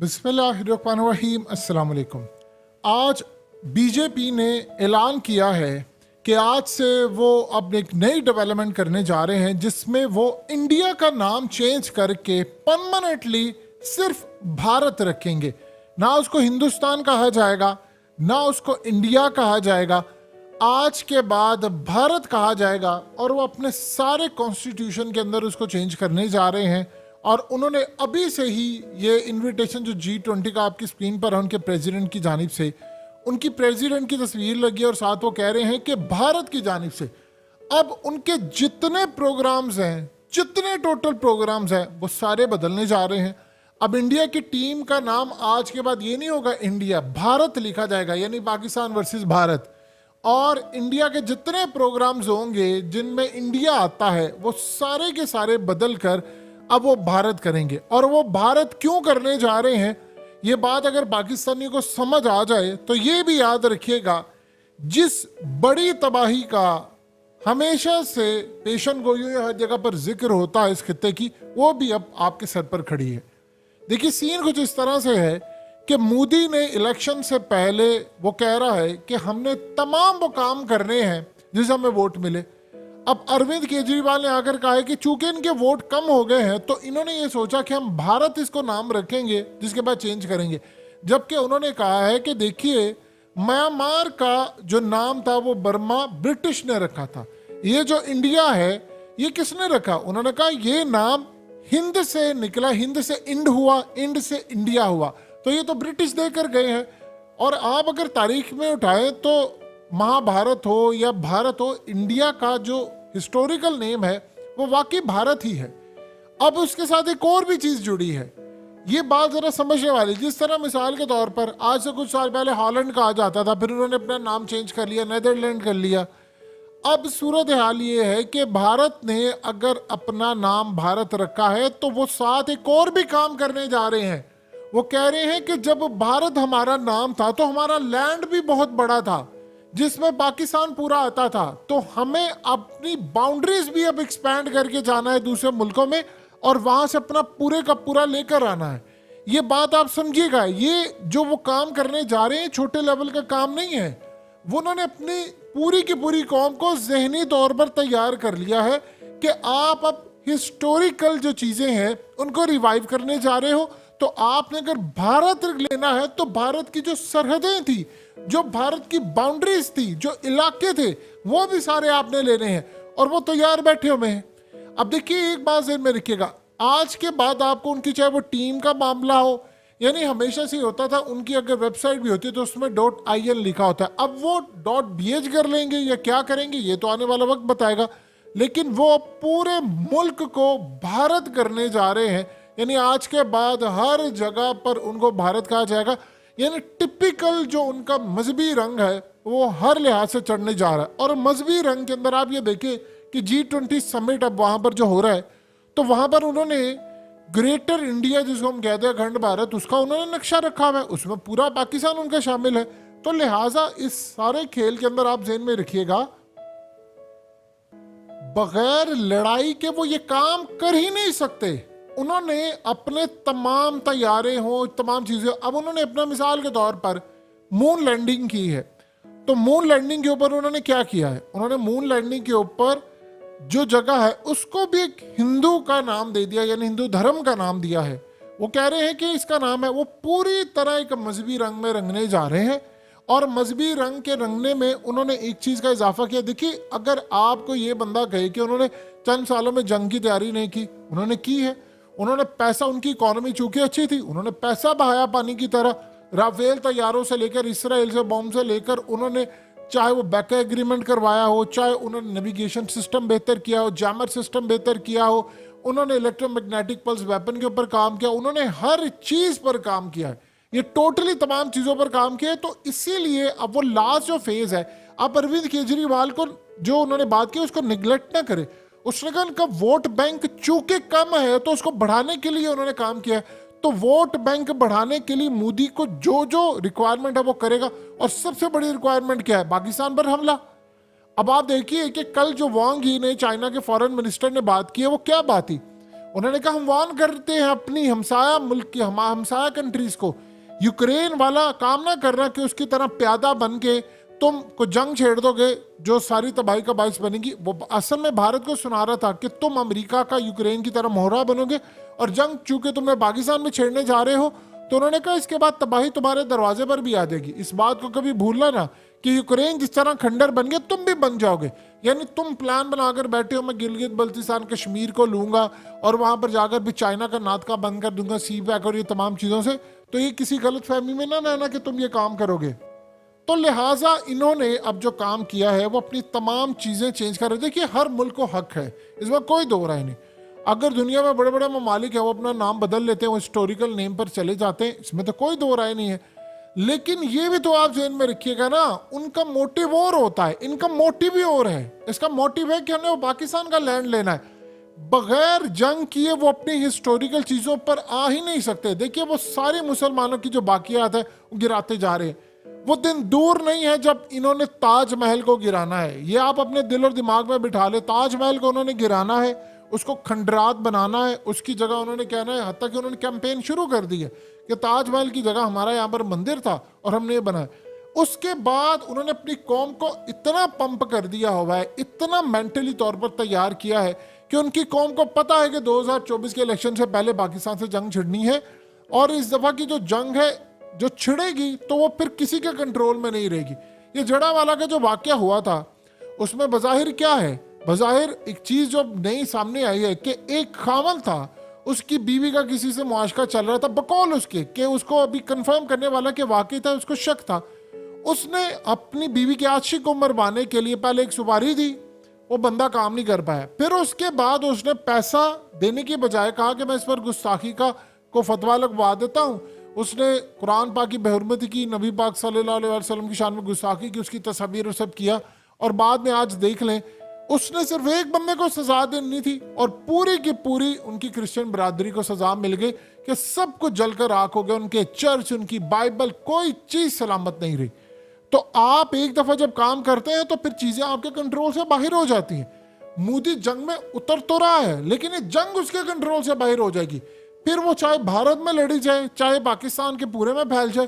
बिस्मिल्लाहिर्रहमानिर्रहीम। अस्सलाम वालेकुम। आज बीजेपी ने ऐलान किया है कि आज से वो अब एक नई डेवलपमेंट करने जा रहे हैं जिसमें वो इंडिया का नाम चेंज करके परमानेंटली सिर्फ भारत रखेंगे। ना उसको हिंदुस्तान कहा जाएगा, ना उसको इंडिया कहा जाएगा। आज के बाद भारत कहा जाएगा और वो अपने सारे कॉन्स्टिट्यूशन के अंदर उसको चेंज करने जा रहे हैं। और उन्होंने अभी से ही ये इनविटेशन जो G20 का आपकी स्क्रीन पर है उनके प्रेसिडेंट की जानिब से, उनकी प्रेसिडेंट की तस्वीर लगी और साथ वो कह रहे हैं कि भारत की जानिब से अब उनके जितने प्रोग्राम्स हैं, जितने टोटल प्रोग्राम्स हैं, वो सारे बदलने जा रहे हैं। अब इंडिया की टीम का नाम आज के बाद ये नहीं होगा इंडिया, भारत लिखा जाएगा, यानी पाकिस्तान वर्सेस भारत। और इंडिया के जितने प्रोग्राम्स होंगे जिनमें इंडिया आता है वो सारे के सारे बदल कर अब वो भारत करेंगे। और वो भारत क्यों करने जा रहे हैं, ये बात अगर पाकिस्तानियों को समझ आ जाए तो ये भी याद रखिएगा, जिस बड़ी तबाही का हमेशा से पेशन गोई हर जगह पर जिक्र होता है इस खित्ते की, वो भी अब आपके सर पर खड़ी है। देखिए, सीन कुछ इस तरह से है कि मोदी ने इलेक्शन से पहले वो कह रहा है कि हमने तमाम वो काम करने हैं जिससे हमें वोट मिले। अब अरविंद केजरीवाल ने आकर कहा है कि चूंकि इनके वोट कम हो गए हैं तो इन्होंने ये सोचा कि हम भारत इसको नाम रखेंगे जिसके बाद चेंज करेंगे। जबकि उन्होंने कहा है कि देखिए, म्यांमार का जो नाम था वो बर्मा ब्रिटिश ने रखा था, ये जो इंडिया है ये किसने रखा? उन्होंने कहा ये नाम हिंद से निकला, हिंद से इंड हुआ, इंड से इंडिया हुआ, तो ये तो ब्रिटिश देकर गए हैं। और आप अगर तारीख में उठाएं तो महाभारत हो या भारत हो, इंडिया का जो हिस्टोरिकल नेम है वो वाकई भारत ही है। अब उसके साथ एक और भी चीज जुड़ी है, ये बात जरा समझने वाली। जिस तरह मिसाल के तौर पर आज से कुछ साल पहले हॉलैंड कहा जाता था, फिर उन्होंने अपना नाम चेंज कर लिया, नेदरलैंड कर लिया। अब सूरत हाल ये है कि भारत ने अगर अपना नाम भारत रखा है तो वो साथ एक और भी काम करने जा रहे हैं। वो कह रहे हैं कि जब भारत हमारा नाम था तो हमारा लैंड भी बहुत बड़ा था जिसमें पाकिस्तान पूरा आता था, तो हमें अपनी बाउंड्रीज भी अब एक्सपैंड करके जाना है दूसरे मुल्कों में और वहां से अपना पूरे का पूरा लेकर आना है। ये बात आप समझिएगा, ये जो वो काम करने जा रहे हैं छोटे लेवल का काम नहीं है। वो उन्होंने अपनी पूरी की पूरी कौम को जहनी तौर पर तैयार कर लिया है कि आप अब हिस्टोरिकल जो चीजें हैं उनको रिवाइव करने जा रहे हो। तो आपने अगर भारत लेना है तो भारत की जो सरहदें थी, जो भारत की बाउंड्रीज थी, जो इलाके थे, वो भी सारे आपने लेने हैं और वो तैयार बैठे हुए हैं। अब देखिए, एक बात ज़हन में रखिएगा, आज के बाद आपको उनकी चाहे वो टीम का मामला हो, यानी हमेशा से होता था उनकी अगर वेबसाइट भी होती है तो उसमें .in लिखा होता है। अब वो .bh कर लेंगे या क्या करेंगे ये तो आने वाला वक्त बताएगा, लेकिन वो पूरे मुल्क को भारत करने जा रहे हैं। यानी आज के बाद हर जगह पर उनको भारत कहा जाएगा। यानी टिपिकल जो उनका मजहबी रंग है वो हर लिहाज से चढ़ने जा रहा है। और मजहबी रंग के अंदर आप ये देखिए कि G20 समिट अब वहां पर जो हो रहा है, तो वहां पर उन्होंने ग्रेटर इंडिया जिसको हम कहते हैं अखंड भारत, उसका उन्होंने नक्शा रखा हुआ है, उसमें पूरा पाकिस्तान उनका शामिल है। तो लिहाजा इस सारे खेल के अंदर आप ज़हन में रखिएगा, बगैर लड़ाई के वो ये काम कर ही नहीं सकते। उन्होंने अपने तमाम तैयारे हो, तमाम चीजें, अब उन्होंने अपना मिसाल के तौर पर मून लैंडिंग की है, तो मून लैंडिंग के ऊपर उन्होंने क्या किया है, उन्होंने मून लैंडिंग के ऊपर जो जगह है उसको भी एक हिंदू का नाम दे दिया, यानी हिंदू धर्म का नाम दिया है। वो कह रहे हैं कि इसका नाम है, वो पूरी तरह एक मजहबी रंग में रंगने जा रहे हैं। और मजहबी रंग के रंगने में उन्होंने एक चीज का इजाफा किया। देखिए, अगर आपको ये बंदा कहे कि उन्होंने चंद सालों में जंग की तैयारी नहीं की, उन्होंने की है। उन्होंने पैसा, उनकी इकोनॉमी चूंकि अच्छी थी, उन्होंने पैसा बहाया पानी की तरह, राफेल तैयारों से लेकर, इसराइल से बॉम्ब से लेकर, उन्होंने चाहे वो बैक एग्रीमेंट करवाया हो, चाहे उन्होंने नेविगेशन सिस्टम बेहतर किया हो, जैमर सिस्टम बेहतर किया हो, उन्होंने इलेक्ट्रोमैग्नेटिक पल्स वेपन के ऊपर काम किया, उन्होंने हर चीज पर काम किया है। ये टोटली तमाम चीजों पर काम किया है। तो इसीलिए अब वो लास्ट जो फेज है, आप अरविंद केजरीवाल को जो उन्होंने बात की उसको निगलेक्ट ना करे। उसने कहा उनका वोट बैंक चूंकि कम है तो उसको बढ़ाने के लिए उन्होंने काम किया है। तो वोट बैंक बढ़ाने के लिए मोदी को जो जो रिक्वायरमेंट है वो करेगा। और सबसे बड़ी रिक्वायरमेंट क्या है? पाकिस्तान पर हमला। अब आप देखिए कि कल जो वांग ही ने, चाइना के फॉरेन मिनिस्टर ने बात की है, वो क्या बात थी? उन्होंने कहा हम वार्न करते हैं अपनी हमसाया मुल्क की हमसाया कंट्रीज को, यूक्रेन वाला काम ना करना कि उसकी तरह प्यादा बन के तुम को जंग छेड़ दोगे जो सारी तबाही का बायस बनेगी। वो असल में भारत को सुना रहा था कि तुम अमेरिका का यूक्रेन की तरह मोहरा बनोगे और जंग चूंकि तुमने पाकिस्तान में छेड़ने जा रहे हो, तो उन्होंने कहा इसके बाद तबाही तुम्हारे दरवाजे पर भी आ जाएगी। इस बात को कभी भूलना ना कि यूक्रेन जिस तरह खंडर बन गया तुम भी बन जाओगे। यानी तुम प्लान बनाकर बैठे हो मैं गिलगित बल्तिस्तान कश्मीर को लूंगा और वहां पर जाकर भी चाइना का नाटका बंद कर दूंगा, सी पैक और ये तमाम चीजों से। तो ये किसी गलत फहमी में ना रहना कि तुम ये काम करोगे। तो लिहाजा इन्होंने अब जो काम किया है वो अपनी तमाम चीजें चेंज कर रहे। देखिए हर मुल्क को हक है, इसमें कोई दो राय नहीं। अगर दुनिया में बड़े बड़े ममालिक है वो अपना नाम बदल लेते हैं, वो हिस्टोरिकल नेम पर चले जाते हैं, इसमें तो कोई दो राय नहीं है। लेकिन ये भी तो आप ज़हन में रखिएगा ना, उनका मोटिव और होता है, इनका मोटिव भी और है। इसका मोटिव है कि हमें वो पाकिस्तान का लैंड लेना है। बगैर जंग किए वो अपनी हिस्टोरिकल चीज़ों पर आ ही नहीं सकते। देखिए वो सारे मुसलमानों की जो बाकियात है वो गिराते जा रहे हैं। वो दिन दूर नहीं है जब इन्होंने ताजमहल को गिराना है। ये आप अपने दिल और दिमाग में बिठा ले, ताजमहल को उन्होंने गिराना है, उसको खंडरात बनाना है, उसकी जगह उन्होंने कहना है, हत्ता कि उन्होंने कैंपेन शुरू कर दी है कि ताजमहल की जगह हमारा यहाँ पर मंदिर था और हमने ये बनाया। उसके बाद उन्होंने अपनी कौम को इतना पंप कर दिया हुआ है, इतना मेंटली तौर पर तैयार किया है कि उनकी कौम को पता है कि 2024 के इलेक्शन से पहले पाकिस्तान से जंग छिड़नी है। और इस दफा की जो जंग है जो छिड़ेगी तो वो फिर किसी के कंट्रोल में नहीं रहेगी। ये जड़ावाला का जो वाकया हुआ था उसमें बज़ाहिर क्या है, बज़ाहिर एक चीज जो नई सामने आई है कि एक खामन था, उसकी बीवी का किसी से मुआशका चल रहा था, बकौल उसके कि उसको अभी कंफर्म करने वाला कि वाकई था, उसको शक था। उसने अपनी बीवी के आशिक को मरवाने के लिए पहले एक सुपारी दी, वो बंदा काम नहीं कर पाया। फिर उसके बाद उसने पैसा देने की बजाय कहा कि मैं इस पर गुस्ताखी का को फतवा लगवा देता हूँ। उसने कुरान पाक की बेहुरमती की, नबी पाक सल्लल्लाहु अलैहि वसल्लम की शान में गुस्ताखी की, उसकी तस्वीर और सब किया। और बाद में आज देख लें उसने सिर्फ एक बंदे को सजा देनी थी और पूरी की पूरी उनकी क्रिश्चियन बरादरी को सजा मिल गई कि सब कुछ जलकर आग हो गया। उनके चर्च, उनकी बाइबल, कोई चीज सलामत नहीं रही। तो आप एक दफा जब काम करते हैं तो फिर चीजें आपके कंट्रोल से बाहर हो जाती हैं। मोदी जंग में उतर तो रहा है लेकिन ये जंग उसके कंट्रोल से बाहर हो जाएगी। फिर वो चाहे भारत में लड़ी जाए चाहे पाकिस्तान के पूरे में फैल जाए,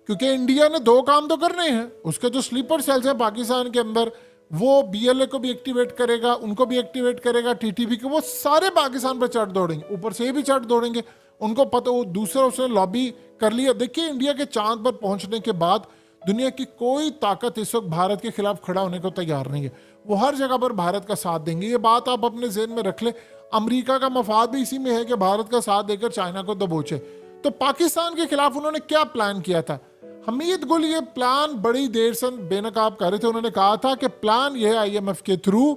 क्योंकि इंडिया ने दो काम तो करने हैं। उसके जो स्लीपर सेल्स हैं पाकिस्तान के अंदर, वो बीएलए को भी एक्टिवेट करेगा, उनको भी एक्टिवेट करेगा, टीटीपी को, वो सारे पाकिस्तान पर चढ़ दौड़ेंगे, ऊपर से भी चढ़ दौड़ेंगे। उनको पता, वो दूसरा उसने लॉबी कर लिया। देखिए इंडिया के चांद पर पहुंचने के बाद दुनिया की कोई ताकत इस वक्त भारत के खिलाफ खड़ा होने को तैयार नहीं है। वो हर जगह पर भारत का साथ देंगे, ये बात आप अपने ज़हन में रख ले। अमेरिका का मफाद भी इसी में है कि भारत का साथ देकर चाइना को दबोचे। तो पाकिस्तान के खिलाफ उन्होंने क्या प्लान किया था? हमीद गुल ये प्लान बड़ी देर से बेनकाब कर रहे थे। उन्होंने कहा था कि प्लान ये है आईएमएफ के थ्रू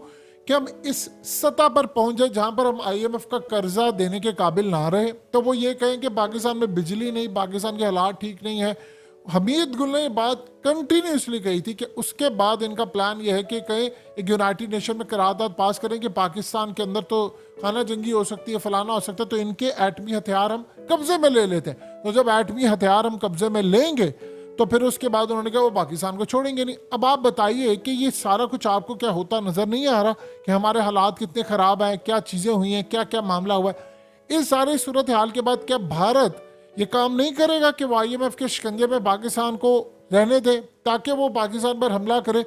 कि हम इस सतह पर पहुंच जाए जहां पर हम आईएमएफ का कर्जा देने के काबिल ना रहे। तो वो ये कहें कि पाकिस्तान में बिजली नहीं, पाकिस्तान के हालात ठीक नहीं है। हमीद गुल ने ये बात कंटिन्यूसली कही थी कि उसके बाद इनका प्लान ये है कि कहें एक यूनाइटेड नेशन में करारदाद पास करें कि पाकिस्तान के अंदर तो खाना जंगी हो सकती है, फलाना हो सकता है, तो इनके एटमी हथियार हम कब्जे में ले लेते हैं। तो जब एटमी हथियार हम कब्जे में लेंगे तो फिर उसके बाद उन्होंने कहा वो पाकिस्तान को छोड़ेंगे नहीं। अब आप बताइए कि ये सारा कुछ आपको क्या होता नजर नहीं आ रहा कि हमारे हालात कितने खराब हैं, क्या चीजें हुई हैं, क्या क्या मामला हुआ है। इस सारे सूरत हाल के बाद क्या भारत ये काम नहीं करेगा कि वो आईएमएफ के शिकंजे में पाकिस्तान को रहने दे ताकि वो पाकिस्तान पर हमला करे?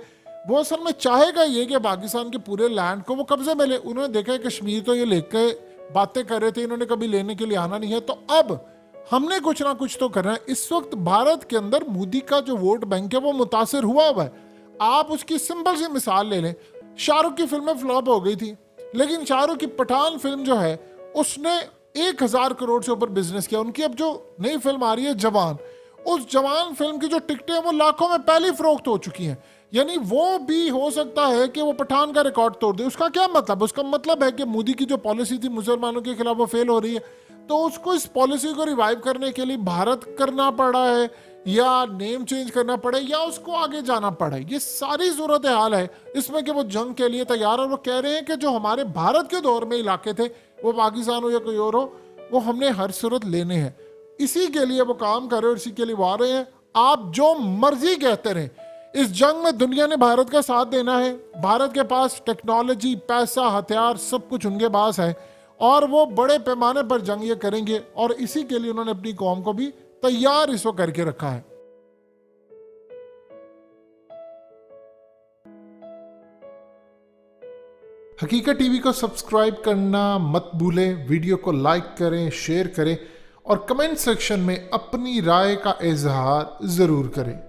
वो असल में चाहेगा ये कि पाकिस्तान के पूरे लैंड को वो कब्जे में ले। उन्होंने देखा है कश्मीर तो ये लेके बातें कर रहे थे, इन्होंने कभी लेने के लिए आना नहीं है। तो अब हमने कुछ ना कुछ तो करना है। इस वक्त भारत के अंदर मोदी का जो वोट बैंक है वो मुतासिर हुआ हुआ है। आप उसकी सिंपल सी मिसाल ले लें, शाहरुख की फिल्में फ्लॉप हो गई थी, लेकिन शाहरुख की पठान फिल्म जो है उसने 1000 करोड़ से ऊपर बिजनेस किया। उनकी अब जो नई फिल्म आ रही है जवान, उस जवान फिल्म की जो टिकटें हैं वो लाखों में पहले फरोख्त हो चुकी हैं। यानी वो भी हो सकता है कि वो पठान का रिकॉर्ड तोड़ दे। उसका क्या मतलब? उसका मतलब है कि मोदी की जो पॉलिसी थी मुसलमानों के खिलाफ वो फेल हो रही है, तो उसको इस पॉलिसी को रिवाइव करने के लिए भारत करना पड़ा है या नेम चेंज करना पड़े या उसको आगे जाना पड़े। ये सारी सूरत हाल है इसमें कि वो जंग के लिए तैयार। और वो कह रहे हैं कि जो हमारे भारत के दौर में इलाके थे, वो पाकिस्तान हो या कोई और हो, वो हमने हर सूरत लेने हैं। इसी के लिए वो काम कर रहे हैं और इसी के लिए वो आ रहे हैं। आप जो मर्जी कहते रहे, इस जंग में दुनिया ने भारत का साथ देना है। भारत के पास टेक्नोलॉजी, पैसा, हथियार सब कुछ उनके पास है और वो बड़े पैमाने पर जंग ये करेंगे और इसी के लिए उन्होंने अपनी कौम को भी तैयार इसको करके रखा है। हकीकत टीवी को सब्सक्राइब करना मत भूलें, वीडियो को लाइक करें, शेयर करें और कमेंट सेक्शन में अपनी राय का इजहार जरूर करें।